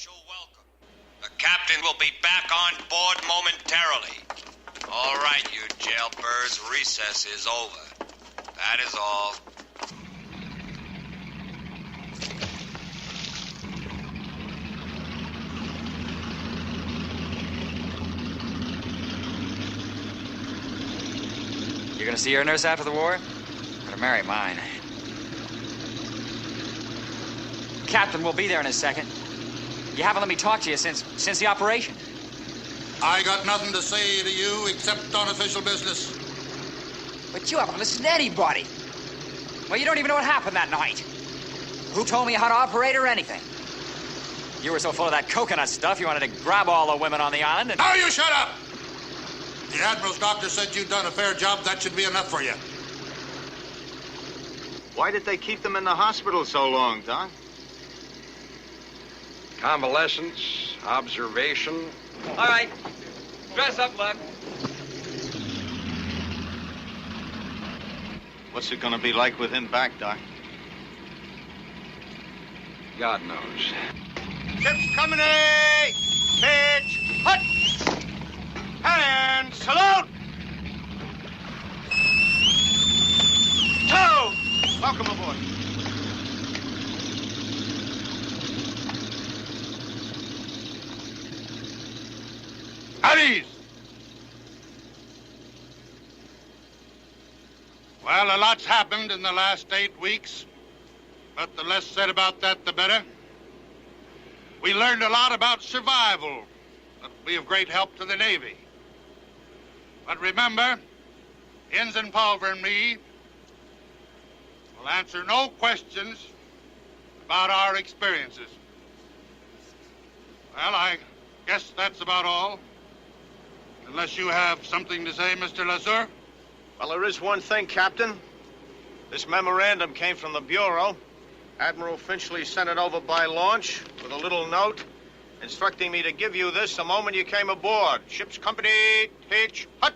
official welcome. The captain will be back on board momentarily. All right, you jailbirds, recess is over. That is all. You're gonna see your nurse after the war? Gonna marry mine. Captain will be there in a second. You haven't let me talk to you since the operation. I got nothing to say to you except on official business. But you haven't listened to anybody. Well, you don't even know what happened that night. Who told me how to operate or anything? You were so full of that coconut stuff, you wanted to grab all the women on the island and... Now you shut up! The Admiral's doctor said you'd done a fair job. That should be enough for you. Why did they keep them in the hospital so long, Doc? Convalescence, observation. All right. Dress up, Lud. What's it gonna be like with him back, Doc? God knows. Ship's coming in! Pitch! Hut! And salute! Tow! Welcome aboard. At ease! Well, a lot's happened in the last 8 weeks, but the less said about that, the better. We learned a lot about survival that'll be of great help to the Navy. But remember, Ensign Pulver and me will answer no questions about our experiences. Well, I guess that's about all. Unless you have something to say, Mr. LeSueur? Well, there is one thing, Captain. This memorandum came from the Bureau. Admiral Finchley sent it over by launch with a little note instructing me to give you this the moment you came aboard. Ship's company, pitch, hut!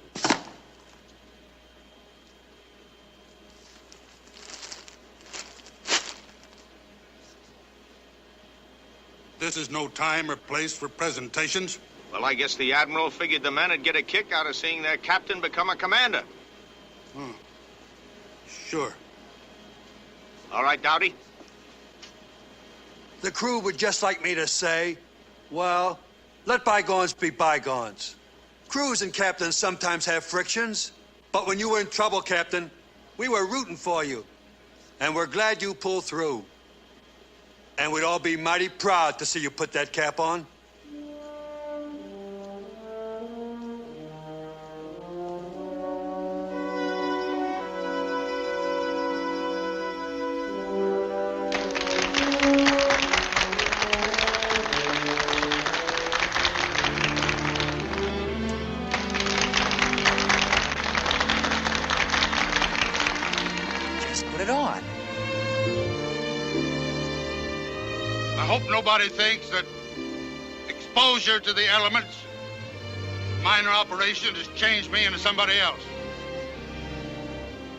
This is no time or place for presentations. Well, I guess the Admiral figured the men would get a kick out of seeing their captain become a commander. Sure. All right, Dowdy? The crew would just like me to say, well, let bygones be bygones. Crews and captains sometimes have frictions, but when you were in trouble, Captain, we were rooting for you. And we're glad you pulled through. And we'd all be mighty proud to see you put that cap on. I hope nobody thinks that exposure to the elements, minor operation, has changed me into somebody else.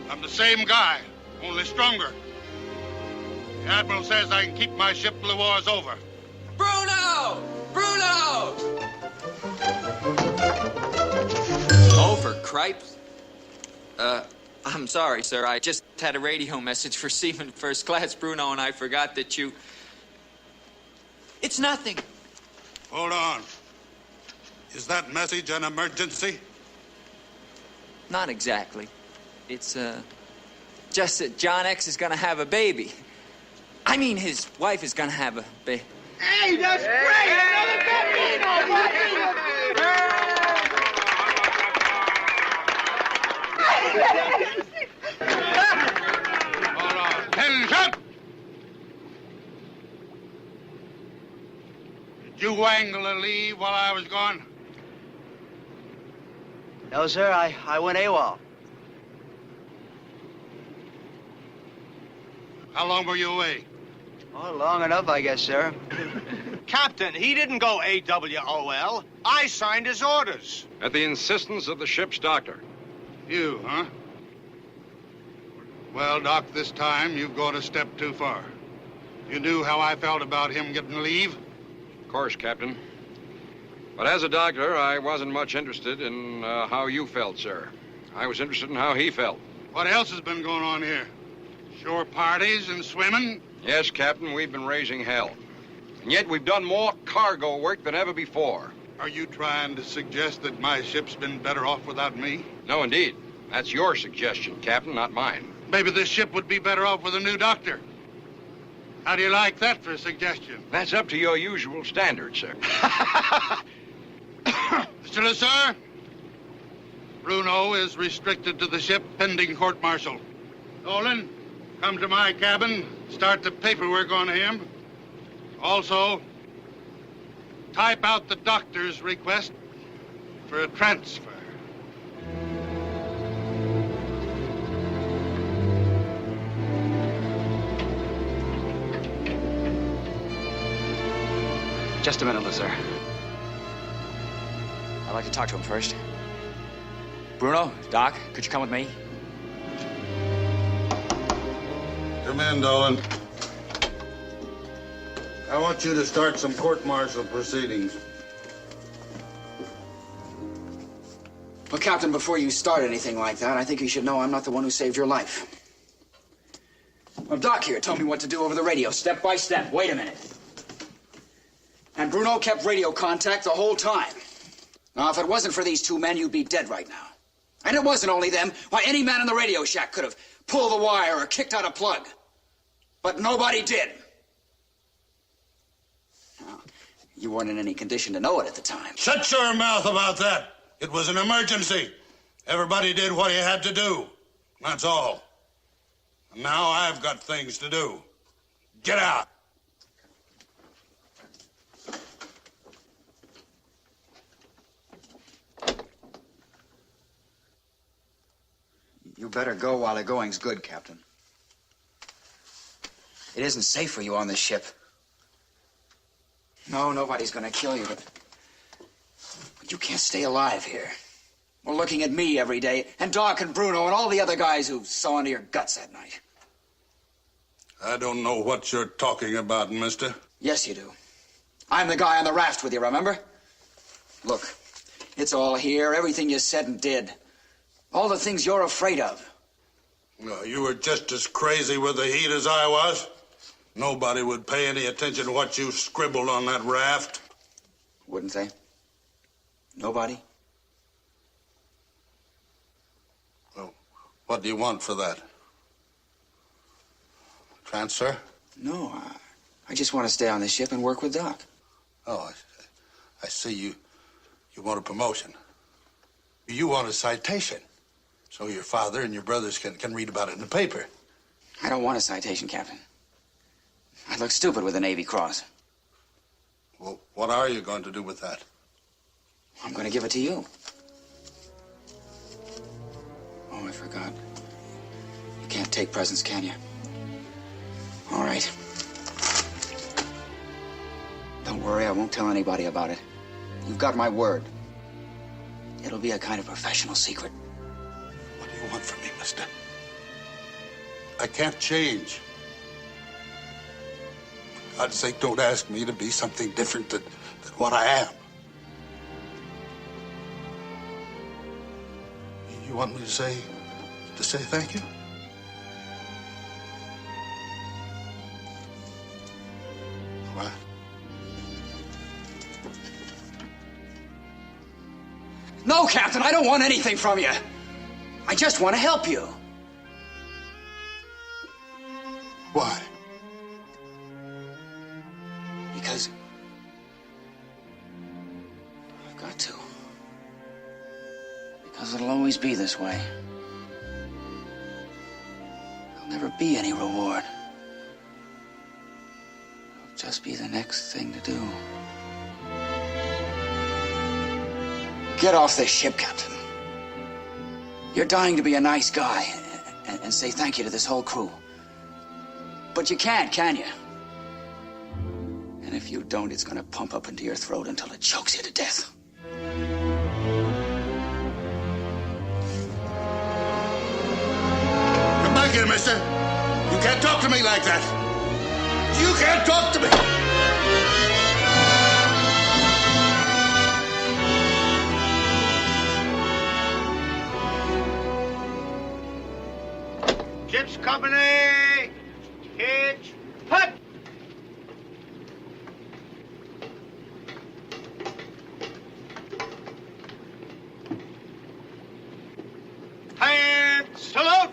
I'm the same guy, only stronger. The Admiral says I can keep my ship till the war's over. Bruno! Bruno! Oh, for cripes. I'm sorry, sir. I just had a radio message for Seaman First Class Bruno, and I forgot that you... It's nothing. Hold on. Is that message an emergency? Not exactly. It's, just that John X is gonna have a baby. I mean, his wife is gonna have a baby. Hey, that's great! Another bambino, Hold on. Attention! Did you wangle a leave while I was gone? No, sir, I went AWOL. How long were you away? Oh, long enough, I guess, sir. Captain, he didn't go AWOL. I signed his orders. At the insistence of the ship's doctor. You, huh? Well, Doc, this time you've gone a step too far. You knew how I felt about him getting leave. Of course, Captain. But as a doctor, I wasn't much interested in how you felt, sir. I was interested in how he felt. What else has been going on here? Shore parties and swimming? Yes, Captain, we've been raising hell. And yet we've done more cargo work than ever before. Are you trying to suggest that my ship's been better off without me? No, indeed. That's your suggestion, Captain, not mine. Maybe this ship would be better off with a new doctor. How do you like that for a suggestion? That's up to your usual standards, sir. Mr. Lasseur, Bruno is restricted to the ship pending court-martial. Nolan, come to my cabin, start the paperwork on him. Also, type out the doctor's request for a transfer. Just a minute, sir. I'd like to talk to him first. Bruno, Doc, could you come with me? Come in, Dolan. I want you to start some court-martial proceedings. Well, Captain, before you start anything like that, I think you should know I'm not the one who saved your life. Well, Doc here told me what to do over the radio, step by step. Wait a minute. And Bruno kept radio contact the whole time. Now, if it wasn't for these two men, you'd be dead right now. And it wasn't only them. Why, any man in the radio shack could have pulled the wire or kicked out a plug. But nobody did. Now, you weren't in any condition to know it at the time. Shut your mouth about that. It was an emergency. Everybody did what he had to do. That's all. And now I've got things to do. Get out. You better go while the going's good, Captain. It isn't safe for you on this ship. No, nobody's gonna kill you, but you can't stay alive here. Well, looking at me every day, and Doc and Bruno and all the other guys who saw into your guts that night. I don't know what you're talking about, mister. Yes, you do. I'm the guy on the raft with you, remember? Look, it's all here, everything you said and did. All the things you're afraid of. No, you were just as crazy with the heat as I was. Nobody would pay any attention to what you scribbled on that raft. Wouldn't they? Nobody? Well, what do you want for that? Transfer? No, I just want to stay on the ship and work with Doc. Oh, I see you want a promotion. You want a citation. So your father and your brothers can read about it in the paper. I don't want a citation, Captain. I'd look stupid with a Navy Cross. Well, what are you going to do with that? I'm going to give it to you. Oh, I forgot. You can't take presents, can you? All right. Don't worry, I won't tell anybody about it. You've got my word. It'll be a kind of professional secret. What do you want from me, mister? I can't change. For God's sake, don't ask me to be something different than what I am. You want me to say thank you? What? No, Captain, I don't want anything from you. I just want to help you. Why? Because I've got to. Because it'll always be this way. There'll never be any reward. It'll just be the next thing to do. Get off this ship, Captain. You're dying to be a nice guy and say thank you to this whole crew. But you can't, can you? And if you don't, it's gonna pump up into your throat until it chokes you to death. Come back here, mister. You can't talk to me like that. You can't talk to me. Ship's company! Hitch! Hut! Hand salute!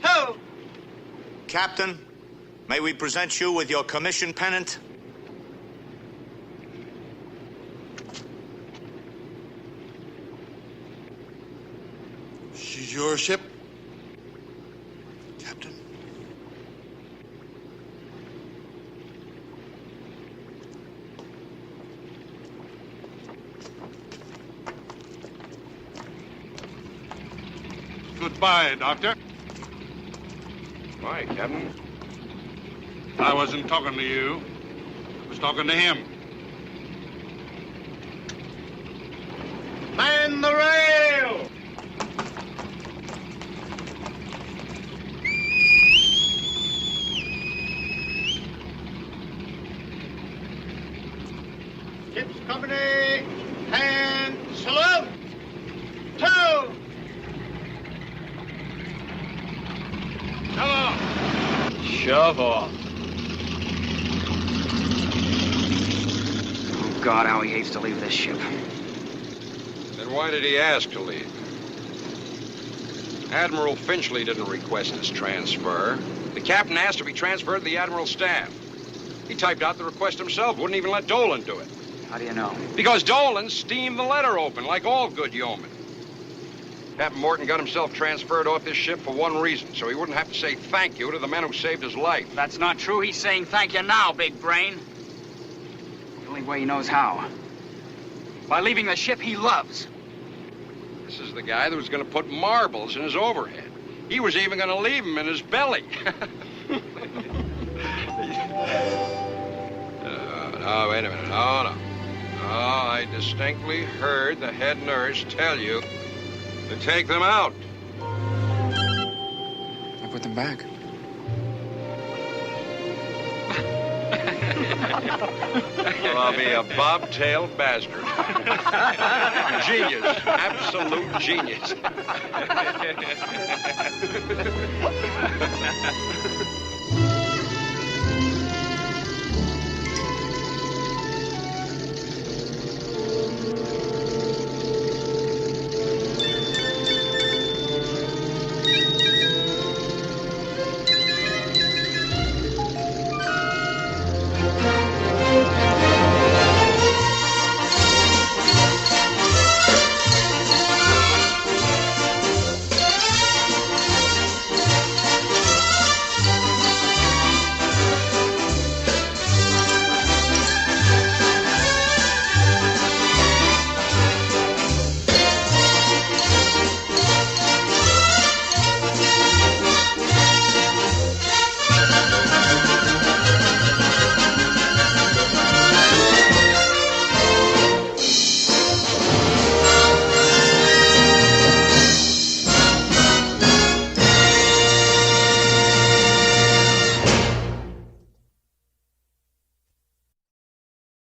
Two! Captain, may we present you with your commission pennant? She's your ship, Captain? Goodbye, Doctor. Why, Captain? I wasn't talking to you. I was talking to him. Man the rail! Ship's company, hand salute! Two! Shove off. Oh, God, how he hates to leave this ship. Then why did he ask to leave? Admiral Finchley didn't request his transfer. The captain asked to be transferred to the Admiral's staff. He typed out the request himself, wouldn't even let Dolan do it. How do you know? Because Dolan steamed the letter open, like all good yeomen. Captain Morton got himself transferred off this ship for one reason, so he wouldn't have to say thank you to the men who saved his life. That's not true. He's saying thank you now, big brain. The only way he knows how. By leaving the ship he loves. This is the guy that was going to put marbles in his overhead. He was even going to leave them in his belly. No, wait a minute. No. I distinctly heard the head nurse tell you to take them out. I put them back. Well, I'll be a bobtailed bastard. Genius. Absolute genius.